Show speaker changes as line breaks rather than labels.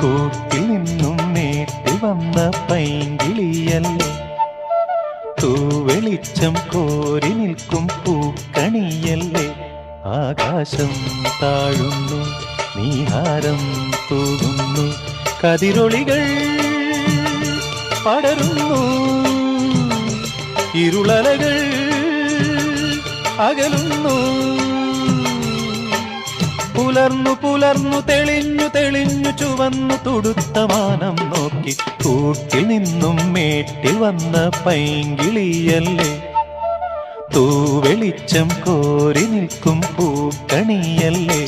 കൂട്ടിൽ നിന്നും മേട്ടിൽ വന്ന പൈങ്കിളിയല്ലേ, തൂവെളിച്ചം കോരി നിൽക്കും പൂക്കണിയല്ലേ. ആകാശം താഴുന്നു, നീഹാരം തൂകുന്നു, കതിരൊളികൾ പടരുന്നു, ഇരുളലകൾ അകലുന്നു. പുലർന്നു പുലർന്നു തെളിഞ്ഞു തെളിഞ്ഞു ചുവന്നു തുടുത്ത മാനം നോക്കി, കൂട്ടിൽ നിന്നും മേട്ടിൽ വന്ന പൈങ്കിളിയല്ലേ, തൂവെളിച്ചം കോരി നിൽക്കും പൂക്കണിയല്ലേ.